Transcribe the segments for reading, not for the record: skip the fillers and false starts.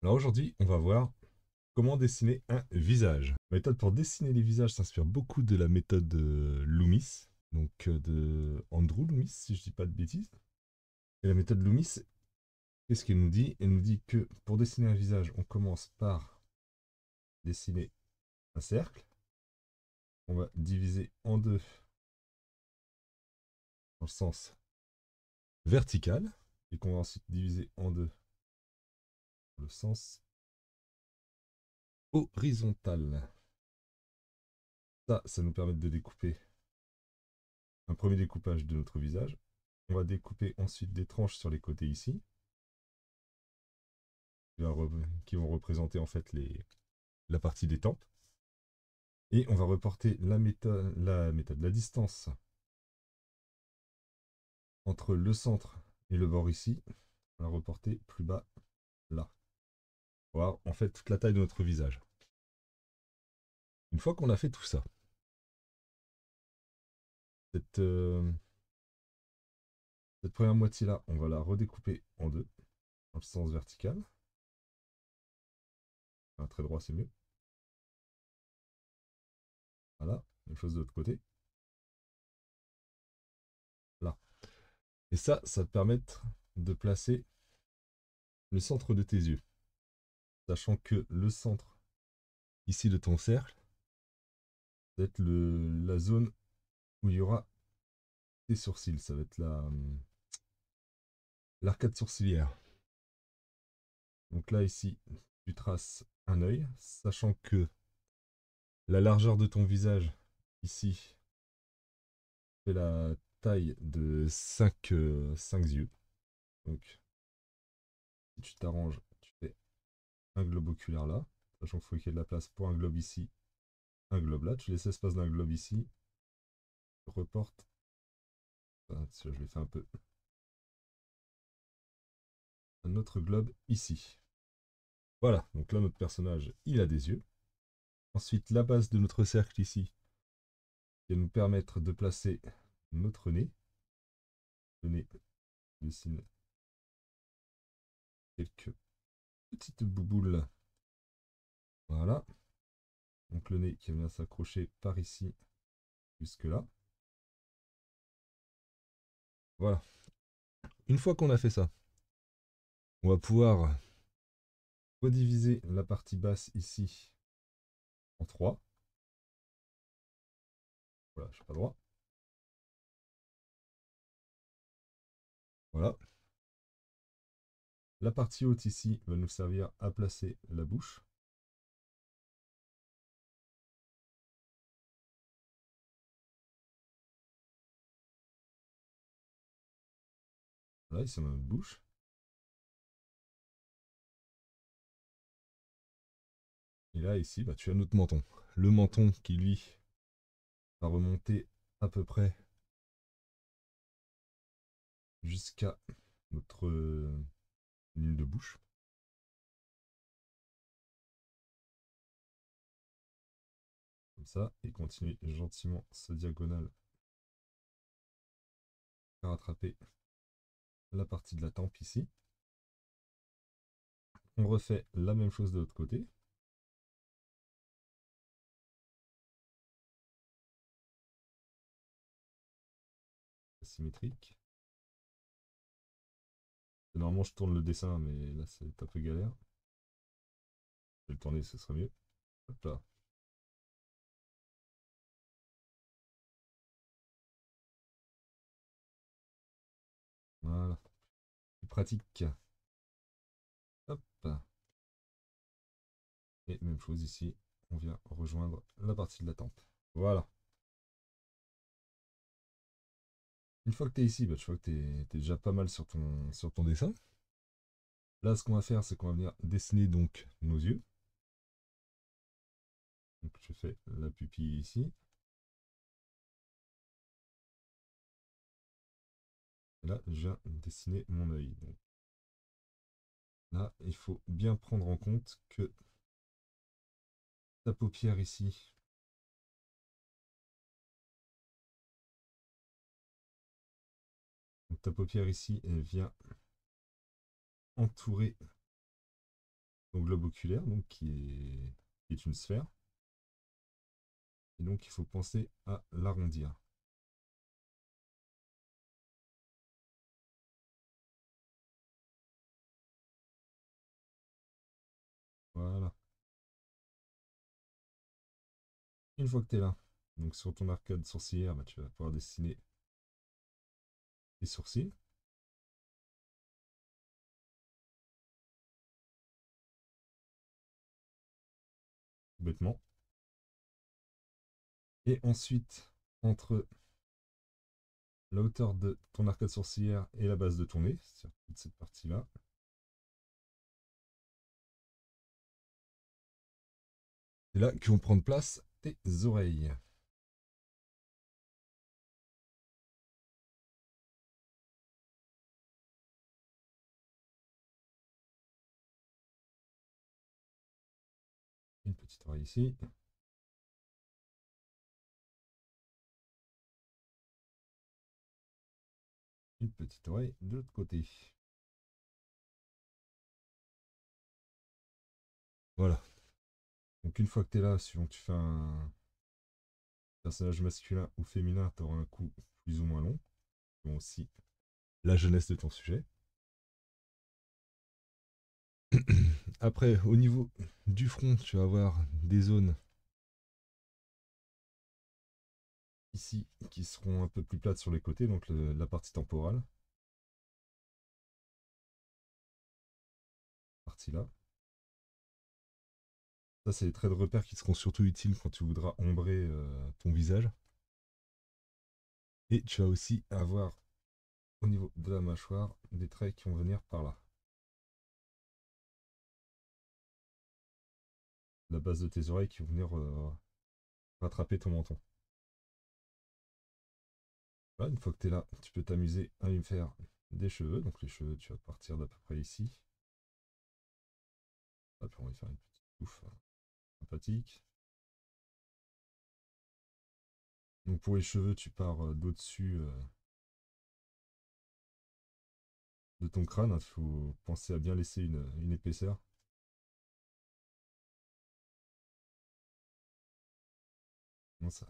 Alors aujourd'hui, on va voir comment dessiner un visage. La méthode pour dessiner les visages s'inspire beaucoup de la méthode Loomis, donc de Andrew Loomis, si je dis pas de bêtises. Et la méthode Loomis, qu'est-ce qu'elle nous dit? Elle nous dit que pour dessiner un visage, on commence par dessiner un cercle. On va diviser en deux dans le sens vertical, et qu'on va ensuite diviser en deux dans le sens horizontal. Ça nous permet de découper un premier découpage de notre visage. On va découper ensuite des tranches sur les côtés ici, qui vont représenter en fait la partie des tempes. Et on va reporter la distance entre le centre et le bord ici. On va la reporter plus bas là. On va voir en fait toute la taille de notre visage. Une fois qu'on a fait tout ça, cette, euh, cette première moitié là, on va la redécouper en deux, dans le sens vertical. Un trait droit, c'est mieux. Voilà, même chose de l'autre côté. Là. Et ça va te permettre de placer le centre de tes yeux. Sachant que le centre ici de ton cercle va être la zone où il y aura tes sourcils. Ça va être l'arcade sourcilière. Donc là, ici, tu traces un œil, sachant que la largeur de ton visage, ici, fait la taille de 5 yeux. Donc, si tu t'arranges, tu fais un globe oculaire là, sachant qu'il faut qu'il y ait de la place pour un globe ici, un globe là. Tu laisses l'espace d'un globe ici, reporte. Enfin, je l'ai fait un peu. Un autre globe ici. Voilà, donc là, notre personnage, il a des yeux. Ensuite, la base de notre cercle ici, qui va nous permettre de placer notre nez. Le nez dessine quelques petites bouboules. Voilà. Donc le nez qui vient s'accrocher par ici jusque là. Voilà. Une fois qu'on a fait ça, on va pouvoir rediviser la partie basse ici en trois. Voilà, je suis pas droit. Voilà. La partie haute ici va nous servir à placer la bouche. Voilà, ici on a notre bouche. Et là, ici, bah, tu as notre menton. Le menton qui, lui, va remonter à peu près jusqu'à notre ligne de bouche. Comme ça. Et continue gentiment sa diagonale à rattraper la partie de la tempe ici. On refait la même chose de l'autre côté. Symétrique. Normalement, je tourne le dessin, mais là, c'est un peu galère. Je vais le tourner, ce sera mieux. Hop là. Voilà. Plus pratique. Hop. Et même chose ici. On vient rejoindre la partie de la tempe. Voilà. Une fois que tu es ici, bah, tu vois que tu es déjà pas mal sur ton dessin. Là, ce qu'on va faire, c'est qu'on va venir dessiner donc nos yeux. Donc, je fais la pupille ici. Et là, je viens dessiner mon œil. Donc, là, il faut bien prendre en compte que ta paupière ici, donc ta paupière ici, elle vient entourer globe oculaire, donc qui est une sphère. Et donc il faut penser à l'arrondir. Voilà. Une fois que tu es là, donc sur ton arcade sourcilière, bah, tu vas pouvoir dessiner les sourcils. Bêtement. Et ensuite, entre la hauteur de ton arcade sourcilière et la base de ton nez, sur toute cette partie-là, c'est là que vont prendre place tes oreilles. Une petite oreille ici. Une petite oreille de l'autre côté. Voilà. Donc une fois que tu es là, suivant que tu fais un personnage masculin ou féminin, tu auras un cou plus ou moins long. Bon aussi la jeunesse de ton sujet. Après, au niveau du front, tu vas avoir des zones ici qui seront un peu plus plates sur les côtés, donc la partie temporale. Partie là. Ça, c'est les traits de repère qui seront surtout utiles quand tu voudras ombrer ton visage. Et tu vas aussi avoir au niveau de la mâchoire des traits qui vont venir par là. La base de tes oreilles qui vont venir rattraper ton menton. Là, une fois que tu es là, tu peux t'amuser à lui faire des cheveux. Donc les cheveux, tu vas partir d'à peu près ici. Hop, on va lui faire une petite touffe sympathique. Donc pour les cheveux, tu pars d'au-dessus de ton crâne. Il faut penser à bien laisser une épaisseur. Non, ça,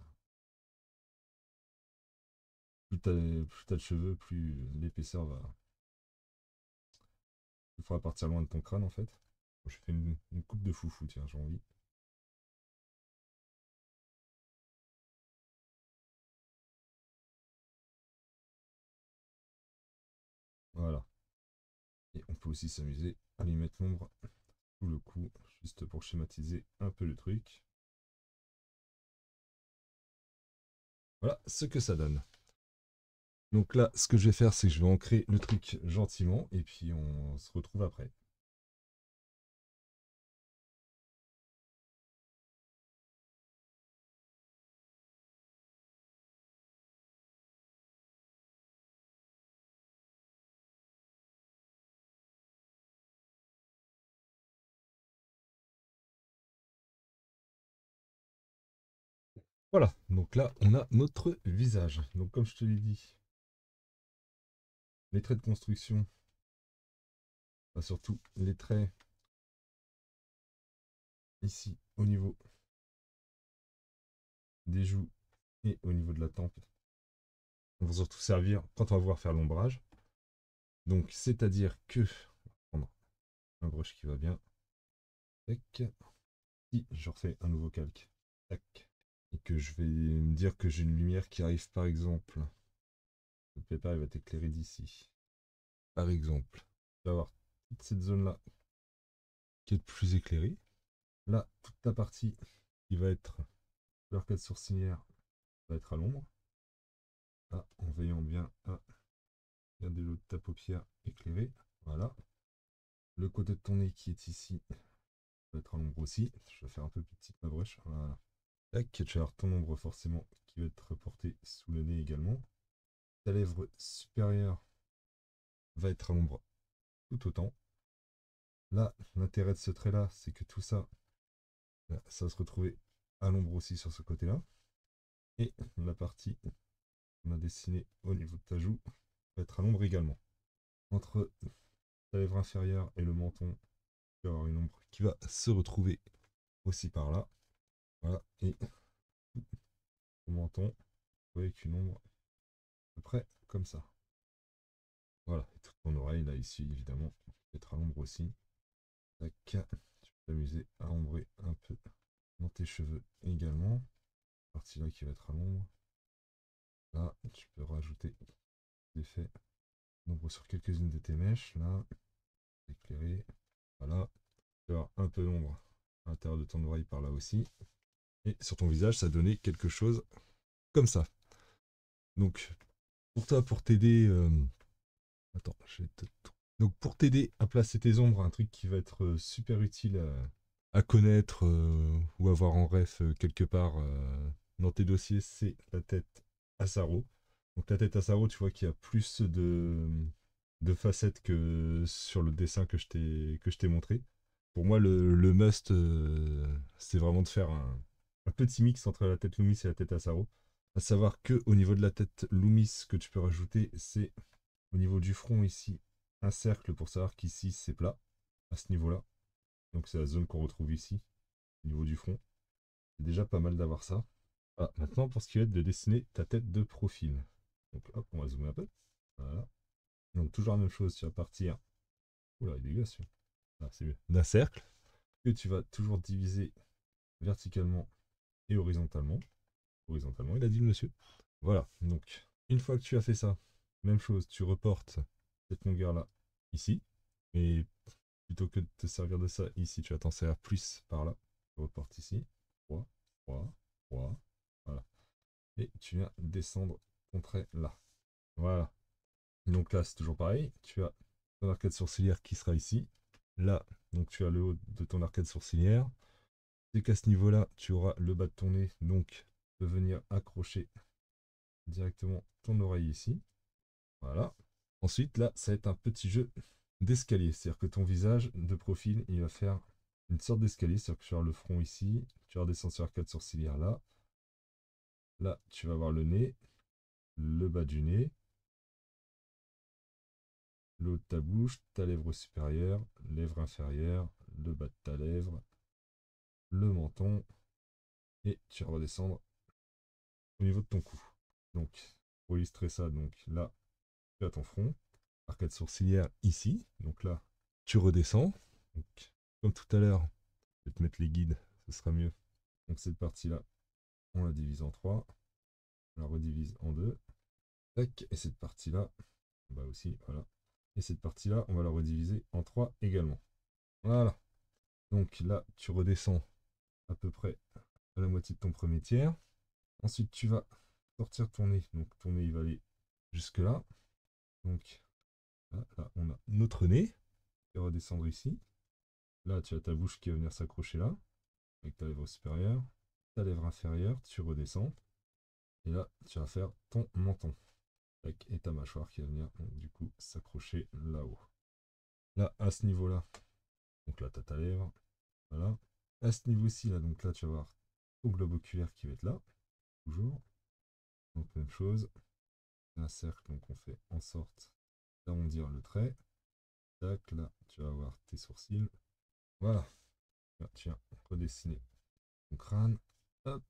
plus t'as de cheveux, plus l'épaisseur va. Il faudra partir loin de ton crâne en fait. Je fais une coupe de foufou, tiens, j'ai envie. Voilà. Et on peut aussi s'amuser à lui mettre l'ombre sous le cou, juste pour schématiser un peu le truc. Voilà ce que ça donne. Donc là, ce que je vais faire, c'est que je vais ancrer le truc gentiment, et puis on se retrouve après. Voilà, donc là, on a notre visage. Donc comme je te l'ai dit, les traits de construction, enfin, surtout les traits ici au niveau des joues et au niveau de la tempe, vont surtout servir quand on va vouloir faire l'ombrage. Donc c'est-à-dire que, on va prendre un brush qui va bien, tac, si je refais un nouveau calque, tac, et que je vais me dire que j'ai une lumière qui arrive par exemple, le paper il va t'éclairer d'ici. Par exemple, tu vas avoir toute cette zone-là qui est plus éclairée. Là, toute ta partie qui va être l'arcade sourcilière va être à l'ombre. Là, en veillant bien à garder l'eau de ta paupière éclairée. Voilà. Le côté de ton nez qui est ici va être à l'ombre aussi. Je vais faire un peu plus petite ma brush. Voilà. Tac, tu vas avoir ton ombre forcément qui va être portée sous le nez également. Ta lèvre supérieure va être à l'ombre tout autant. Là, l'intérêt de ce trait-là, c'est que tout ça, ça va se retrouver à l'ombre aussi sur ce côté-là. Et la partie qu'on a dessinée au niveau de ta joue va être à l'ombre également. Entre ta lèvre inférieure et le menton, Tu vas avoir une ombre qui va se retrouver aussi par là. Voilà, et au menton, avec une ombre à peu près comme ça. Voilà, et toute ton oreille là ici évidemment, être à l'ombre aussi. Tac, tu peux t'amuser à ombrer un peu dans tes cheveux également. Partie là qui va être à l'ombre. Là, tu peux rajouter l'effet d'ombre sur quelques-unes de tes mèches. Là, éclairé. Voilà, tu vas avoir un peu d'ombre à l'intérieur de ton oreille par là aussi. Et sur ton visage, ça donnait quelque chose comme ça. Donc, pour toi, pour t'aider. Attends, je vais te. Donc, pour t'aider à placer tes ombres, un truc qui va être super utile à connaître ou avoir en ref quelque part dans tes dossiers, c'est la tête Asaro. Donc, la tête Asaro, tu vois qu'il y a plus de facettes que sur le dessin que je t'ai montré. Pour moi, le must, c'est vraiment de faire un petit mix entre la tête Loomis et la tête Asaro. À savoir que au niveau de la tête Loomis, ce que tu peux rajouter, c'est au niveau du front ici, un cercle pour savoir qu'ici c'est plat, à ce niveau-là. Donc c'est la zone qu'on retrouve ici, au niveau du front. C'est déjà pas mal d'avoir ça. Ah, maintenant pour ce qui va être de dessiner ta tête de profil. Donc hop, on va zoomer un peu. Voilà. Donc toujours la même chose, tu vas partir. Oula, il est dégueulasse celui-là. Ah, c'est mieux. D'un cercle que tu vas toujours diviser verticalement et horizontalement. Horizontalement, il a dit le monsieur. Voilà, donc une fois que tu as fait ça, même chose, tu reportes cette longueur-là ici. Et plutôt que de te servir de ça ici, tu vas t'en servir plus par là. Tu reportes ici. 3, 3, 3. Voilà. Et tu viens descendre ton trait là. Voilà. Donc là, c'est toujours pareil. Tu as ton arcade sourcilière qui sera ici. Là, donc tu as le haut de ton arcade sourcilière. C'est qu'à ce niveau-là, tu auras le bas de ton nez. Donc, tu peux venir accrocher directement ton oreille ici. Voilà. Ensuite, là, ça va être un petit jeu d'escalier. C'est-à-dire que ton visage de profil, il va faire une sorte d'escalier. C'est-à-dire que tu vas avoir le front ici, tu vas redescendre sur l'arcade sourcilière là. Là, tu vas avoir le nez, le bas du nez, le haut de ta bouche, ta lèvre supérieure, lèvre inférieure, le bas de ta lèvre, le menton. Et tu vas redescendre au niveau de ton cou. Donc, pour illustrer ça, donc là, tu as ton front, arcade sourcilière ici. Donc là, tu redescends. Donc, comme tout à l'heure, je vais te mettre les guides, ce sera mieux. Donc cette partie-là, on la divise en 3, on la redivise en 2. Tac, et cette partie-là, bah aussi, voilà. Et cette partie-là, on va la rediviser en 3 également. Voilà. Donc là, tu redescends à peu près à la moitié de ton premier tiers. Ensuite, tu vas sortir ton nez. Donc ton nez, il va aller jusque là. Donc là, on a notre nez qui va redescendre ici. Là, tu as ta bouche qui va venir s'accrocher là, avec ta lèvre supérieure. Ta lèvre inférieure, tu redescends. Et là, tu vas faire ton menton. Et ta mâchoire qui va venir donc, du coup s'accrocher là-haut. Là, à ce niveau-là, donc là, tu as ta lèvre. Voilà. À ce niveau-ci, là, donc là, tu vas voir ton globe oculaire qui va être là. Toujours. Donc, même chose. Un cercle, donc on fait en sorte d'arrondir le trait. Tac, là, tu vas avoir tes sourcils. Voilà. Là, tu viens redessiner ton crâne. Hop.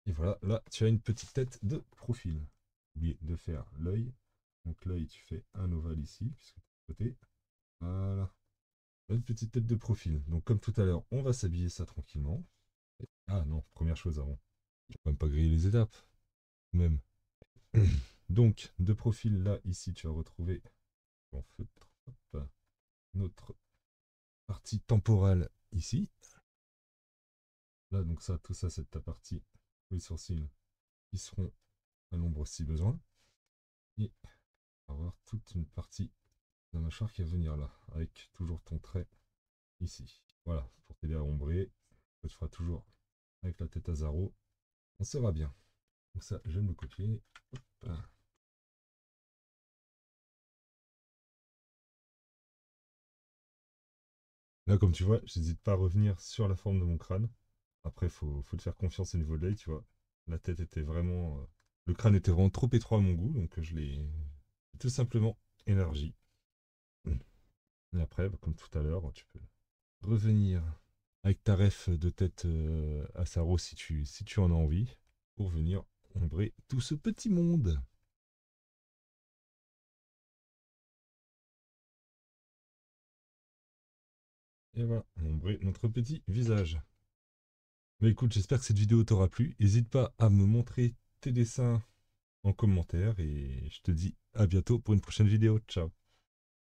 Et voilà, là, tu as une petite tête de profil. Oubliez de faire l'œil. Donc l'œil, tu fais un ovale ici, puisque tu es à côté. Voilà. Une petite tête de profil. Donc comme tout à l'heure, on va s'habiller ça tranquillement. Ah non, première chose avant. Je vais même pas griller les étapes. Même. Donc, de profil, là, ici, tu vas retrouver en feutre, hop, notre partie temporale ici. Là, donc ça, tout ça, c'est ta partie, les sourcils qui seront à l'ombre si besoin. Et on va avoir toute une partie de la mâchoire qui va venir là, avec toujours ton trait ici. Voilà, pour t'aider à ombrer. Tu feras toujours avec la tête à Zaro. On sera bien. Donc ça, je vais me copier. Hop. Là, comme tu vois, j'hésite pas à revenir sur la forme de mon crâne. Après, faut te faire confiance au niveau de l'œil, tu vois. La tête était vraiment... le crâne était vraiment trop étroit à mon goût, donc je l'ai tout simplement élargi. Et après, comme tout à l'heure, tu peux revenir avec ta ref de tête à Saro si tu en as envie, pour venir ombrer tout ce petit monde. Et voilà, ombrer notre petit visage. Mais écoute, j'espère que cette vidéo t'aura plu. N'hésite pas à me montrer tes dessins en commentaire et je te dis à bientôt pour une prochaine vidéo. Ciao.